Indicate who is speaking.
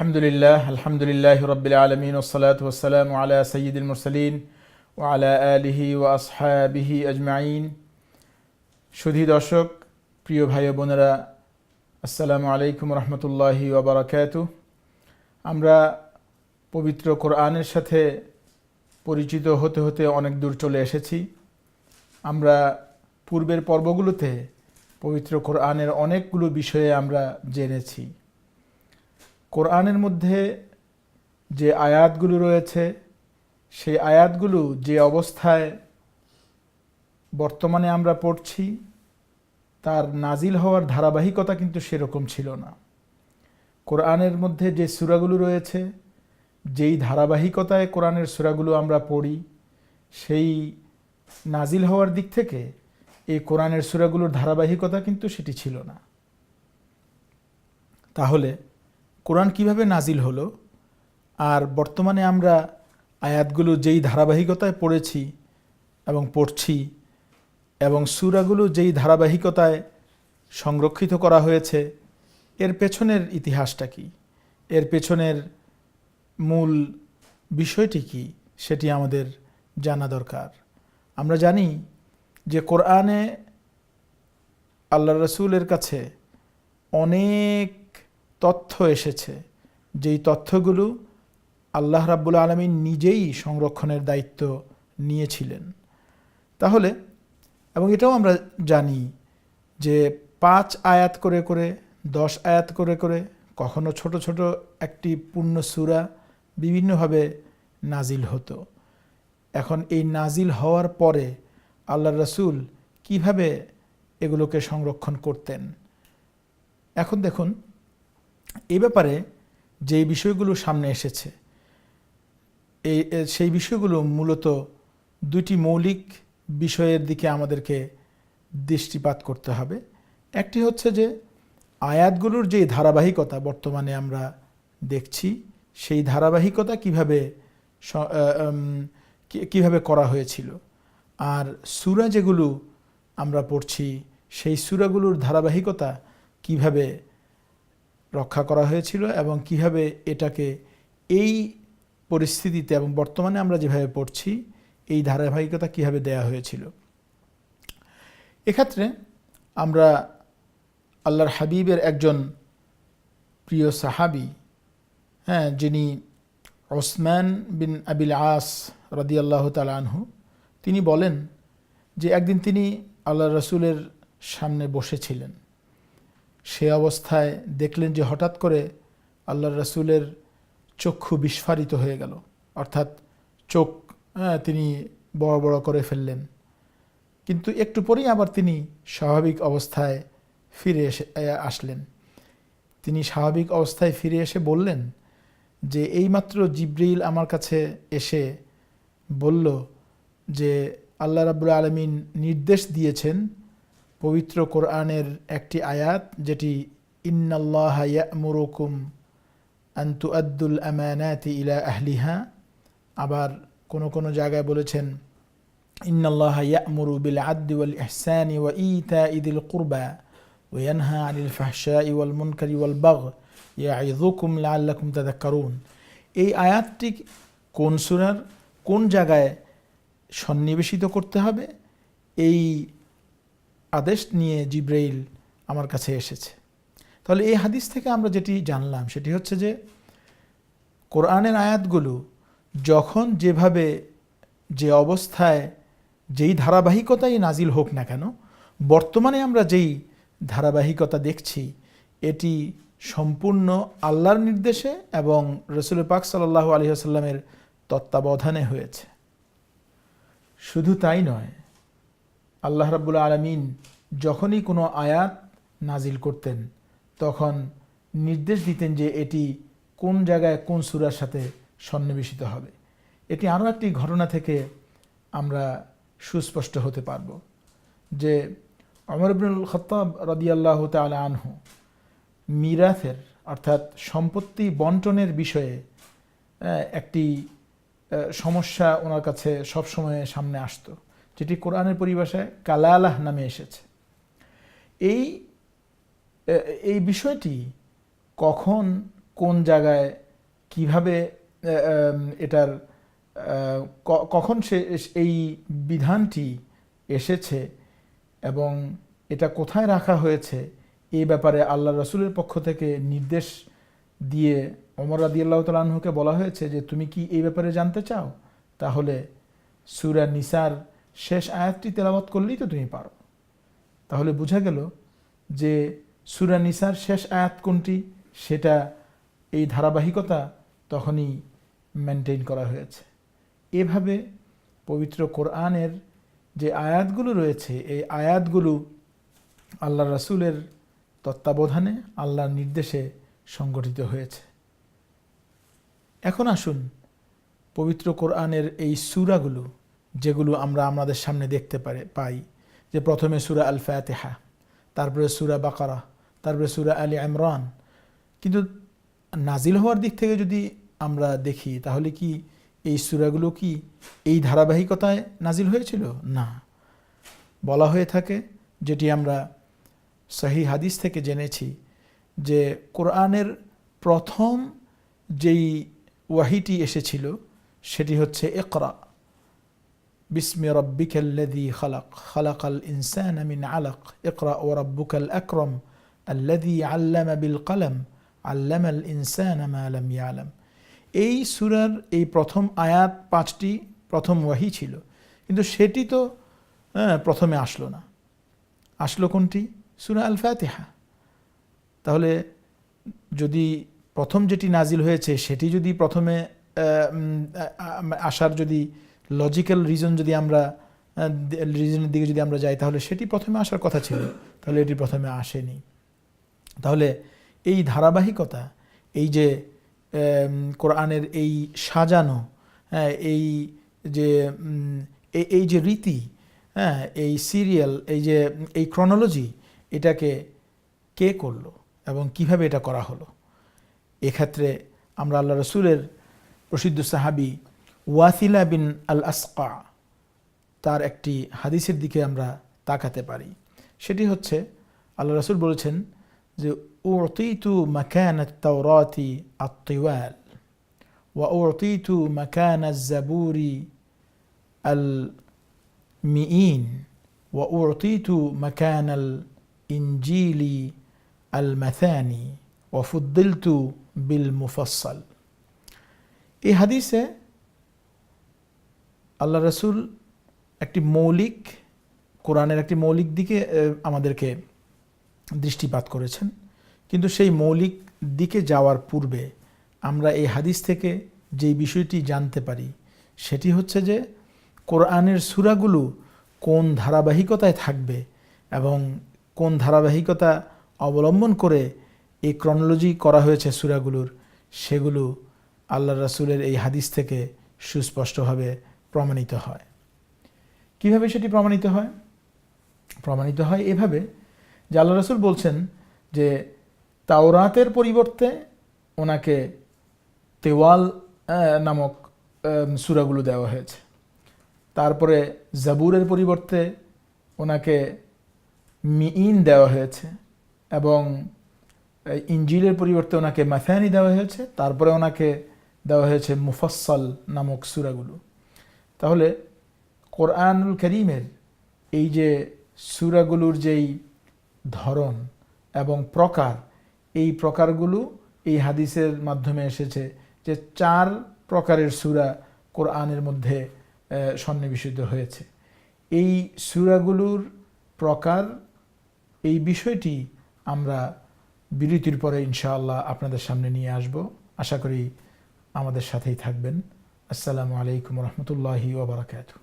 Speaker 1: আলহামদুলিল্লাহ রাব্বিল আলামিন ওয়াসসালাতু ওয়াসসালামু আলা সাইয়্যিদিল মুরসালিন ওয়া আলা আলিহি ওয়া আসহাবিহি আজমাইন। সুধী দর্শক, প্রিয় ভাই ও বোনেরা, আসসালামু আলাইকুম রহমতুল্লাহি ওয়া বারাকাতুহু। আমরা পবিত্র কোরআনের সাথে পরিচিত হতে হতে অনেক দূর চলে এসেছি। আমরা পূর্বের পর্বগুলোতে পবিত্র কোরআনের অনেকগুলো বিষয়ে আমরা জেনেছি। কোরআনের মধ্যে যে আয়াতগুলো রয়েছে, সেই আয়াতগুলো যে অবস্থায় বর্তমানে আমরা পড়ছি, তার নাজিল হওয়ার ধারাবাহিকতা কিন্তু সেরকম ছিল না। কোরআনের মধ্যে যে সূরাগুলো রয়েছে, যেই ধারাবাহিকতায় কোরআনের সূরাগুলো আমরা পড়ি, সেই নাজিল হওয়ার দিক থেকে এই কোরআনের সূরাগুলোর ধারাবাহিকতা কিন্তু সেটি ছিল না। তাহলে কোরআন কিভাবে নাজিল হলো, আর বর্তমানে আমরা আয়াতগুলো যেই ধারাবাহিকতায় পড়েছি এবং পড়ছি, এবং সূরাগুলো যেই ধারাবাহিকতায় সংরক্ষিত করা হয়েছে, এর পেছনের ইতিহাসটা কি, এর পেছনের মূল বিষয়টি কি, সেটি আমাদের জানা দরকার। আমরা জানি যে কোরআনে আল্লাহ রসুলের কাছে অনেক তথ্য এসেছে, যেই তথ্যগুলো আল্লাহ রাব্বুল আলামিন নিজেই সংরক্ষণের দায়িত্ব নিয়েছিলেন। তাহলে এবং এটাও আমরা জানি যে 5 আয়াত করে করে, 10 আয়াত করে করে, কখনো ছোট ছোট একটি পূর্ণ সূরা বিভিন্নভাবে নাজিল হতো। এখন এই নাজিল হওয়ার পরে আল্লাহ রসুল কিভাবে এগুলোকে সংরক্ষণ করতেন, এখন দেখুন এই ব্যাপারে যেই বিষয়গুলো সামনে এসেছে, সেই বিষয়গুলো মূলত দুটি মৌলিক বিষয়ের দিকে আমাদেরকে দৃষ্টিপাত করতে হবে। একটি হচ্ছে যে আয়াতগুলোর যে ধারাবাহিকতা বর্তমানে আমরা দেখছি, সেই ধারাবাহিকতা কিভাবে করা হয়েছিল, আর সূরা যেগুলো আমরা পড়ছি সেই সূরাগুলোর ধারাবাহিকতা কিভাবে রক্ষা করা হয়েছিল, এবং কিভাবে এটাকে এই পরিস্থিতিতে এবং বর্তমানে আমরা যেভাবে পড়ছি এই ধারাবাহিকতা কিভাবে দেয়া হয়েছিল। এক্ষেত্রে আমরা আল্লাহর হাবিবের একজন প্রিয় সাহাবী, যিনি ওসমান বিন আবিল আস রাদিয়াল্লাহু তাআলা আনহু, তিনি বলেন যে একদিন তিনি আল্লাহ রসুলের সামনে বসেছিলেন। সে অবস্থায় দেখলেন যে হঠাৎ করে আল্লাহ রসুলের চক্ষু বিস্ফারিত হয়ে গেল, অর্থাৎ চোখ তিনি বড় বড় করে ফেললেন। কিন্তু একটু পরেই আবার তিনি স্বাভাবিক অবস্থায় ফিরে আসলেন। তিনি স্বাভাবিক অবস্থায় ফিরে এসে বললেন যে এইমাত্র জিবরিল আমার কাছে এসে বলল যে আল্লাহ রাব্বুল আলামিন নির্দেশ দিয়েছেন পবিত্র কোরআনের একটি আয়াত, যেটি ইন্নাল্লাহা ইয়া'মুরুকুম আন তুআদ্দুল আমানাতি ইলা আহলিহা। আবার কোন জায়গায় বলেছেন ইন্নাল্লাহা ইয়া'মুরু বিল আদলি ওয়াল ইহসানি ওয়া ইতা'i যিল কুরবা ওয়া ইয়ানহা আনিল ফাহশাই ওয়াল মুনকারি ওয়াল বাগই ইয়া'ইযুকুম লাআল্লাকুম তাযাক্কারুন। এই আয়াতটি কোন সূরার কোন জায়গায় সন্নিবেশিত করতে হবে, এই আদেশ নিয়ে জিবরাইল আমার কাছে এসেছে। তাহলে এই হাদিস থেকে আমরা যেটি জানলাম সেটি হচ্ছে যে কোরআনের আয়াতগুলো যখন যেভাবে যে অবস্থায় যেই ধারাবাহিকতাই নাজিল হোক না কেন, বর্তমানে আমরা যেই ধারাবাহিকতা দেখছি এটি সম্পূর্ণ আল্লাহর নির্দেশে এবং রাসূল পাক সাল্লাল্লাহু আলাইহি ওয়াসাল্লামের তত্ত্বাবধানে হয়েছে। শুধু তাই নয়, আল্লাহ রাব্বুল আলামিন যখনই কোনো আয়াত নাজিল করতেন তখন নির্দেশ দিতেন যে এটি কোন জায়গায় কোন সূরার সাথে সন্নিবেশিত হবে। এটি আরও একটি ঘটনা থেকে আমরা সুস্পষ্ট হতে পারব যে ওমর ইবনুল খাত্তাব রাদিয়াল্লাহু তাআলা আনহু মিরাথের অর্থাৎ সম্পত্তি বন্টনের বিষয়ে একটি সমস্যা ওনার কাছে সবসময় সামনে আসতো, যেটি কোরআনের পরিভাষায় কালালাহ নামে এসেছে। এই বিষয়টি কখন কোন জায়গায় কিভাবে এটার কখন এই বিধানটি এসেছে এবং এটা কোথায় রাখা হয়েছে এই ব্যাপারে আল্লাহ রাসূলের পক্ষ থেকে নির্দেশ দিয়ে ওমর রাদিয়াল্লাহু তাআলা আনহুকে বলা হয়েছে যে তুমি কি এই ব্যাপারে জানতে চাও, তাহলে সূরা নিসার শেষ আয়াতটি তেলাওয়াত করলেই তো তুমি পারো। তাহলে বোঝা গেল যে সূরা নিসার শেষ আয়াত কোনটি, সেটা এই ধারাবাহিকতা তখনই মেনটেন করা হয়েছে। এভাবে পবিত্র কোরআনের যে আয়াতগুলো রয়েছে এই আয়াতগুলো আল্লাহ রাসূলের তত্ত্বাবধানে আল্লাহর নির্দেশে সংগঠিত হয়েছে। এখন আসুন পবিত্র কোরআনের এই সূরাগুলো যেগুলো আমরা আমাদের সামনে দেখতে পাই, যে প্রথমে সূরা আল ফাতিহা, তারপরে সূরা বাকারা, তারপরে সূরা আলী ইমরান, কিন্তু নাজিল হওয়ার দিক থেকে যদি আমরা দেখি তাহলে কি এই সূরাগুলো কি এই ধারাবাহিকতায় নাজিল হয়েছিল? না। বলা হয়ে থাকে, যেটি আমরা সহিহ হাদিস থেকে জেনেছি, যে কোরআনের প্রথম যেই ওয়াহিটি এসেছিল সেটি হচ্ছে ইকরা বিসমি রাব্বিকাল্লাযী খালাক খালাকাল ইনসানা মিন আলাক ইকরা ওয়া রাব্বুকাল আকরাম আল্লাযী আল্লামা বিল কলম আল্লামাল ইনসানা মা লাম ইয়ালাম। এই সূরার এই প্রথম আয়াত 5টি প্রথম ওয়াহি ছিল, কিন্তু সেটি তো প্রথমে আসলো না। আসলো কোনটি? সূরা আল ফাতিহা। তাহলে যদি প্রথম যেটি নাজিল হয়েছে সেটি যদি প্রথমে আসার যদি লজিক্যাল রিজনের দিকে যদি আমরা যাই, তাহলে সেটি প্রথমে আসার কথা ছিল, তাহলে এটি প্রথমে আসেনি। তাহলে এই ধারাবাহিকতা, এই যে কোরআনের এই সাজানো, এই যে রীতি, এই সিরিয়াল, এই ক্রনোলজি, এটাকে কে করলো এবং কিভাবে এটা করা হলো? এক্ষেত্রে আমরা আল্লাহ রাসূলের প্রসিদ্ধ সাহাবী ওয়াসিলা বিন আল আসকা তার একটি হাদিসের দিকে আমরা তাকাতে পারি। সেটি হচ্ছে, আল্লাহ রাসূল বলেছেন যে উতিতু মাকান আত-তাওরাতি আত-তিওয়াল ওয়া উতিতু মাকান আজ-জাবুরি আল-মিইন ওয়া উতিতু মাকান আল-ইনজিলি আল-মাথানি ওয়া ফুদ্দিলতু বিল মুফাসসাল। এই হাদিসে আল্লাহ রাসূল একটি মৌলিক, কোরআনের একটি মৌলিক দিকে আমাদেরকে দৃষ্টিপাত করেছেন, কিন্তু সেই মৌলিক দিকে যাওয়ার পূর্বে আমরা এই হাদিস থেকে যে বিষয়টি জানতে পারি সেটি হচ্ছে যে কোরআনের সূরাগুলো কোন ধারাবাহিকতায় থাকবে এবং কোন ধারাবাহিকতা অবলম্বন করে এই ক্রনোলজি করা হয়েছে সূরাগুলোর, সেগুলো আল্লাহ রাসূলের এই হাদিস থেকে সুস্পষ্টভাবে প্রমাণিত হয়। কিভাবে সেটি প্রমাণিত হয়? প্রমাণিত হয় এভাবে যে আল্লাহ রাসূল বলছেন যে তাওরাতের পরিবর্তে ওনাকে তেওয়াল নামক সূরাগুলো দেওয়া হয়েছে, তারপরে জাবুরের পরিবর্তে ওনাকে মিইন দেওয়া হয়েছে এবং ইনজিলের পরিবর্তে ওনাকে মাথানি দেওয়া হয়েছে, তারপরে ওনাকে দেওয়া হয়েছে মুফাসসাল নামক সূরাগুলো। তাহলে কোরআনুল কারীমের এই যে সূরাগুলোর যেই ধরন এবং প্রকার, এই প্রকারগুলো এই হাদিসের মাধ্যমে এসেছে যে 4 প্রকারের সূরা কোরআনের মধ্যে সন্নিবেশিত হয়েছে। এই সূরাগুলোর প্রকার, এই বিষয়টি আমরা বিরতির পরে ইনশাআল্লাহ আপনাদের সামনে নিয়ে আসব। আশা করি আমাদের সাথেই থাকবেন। আসসালামু আলাইকুম ওয়া রাহমাতুল্লাহি ওয়া বারাকাতুহু।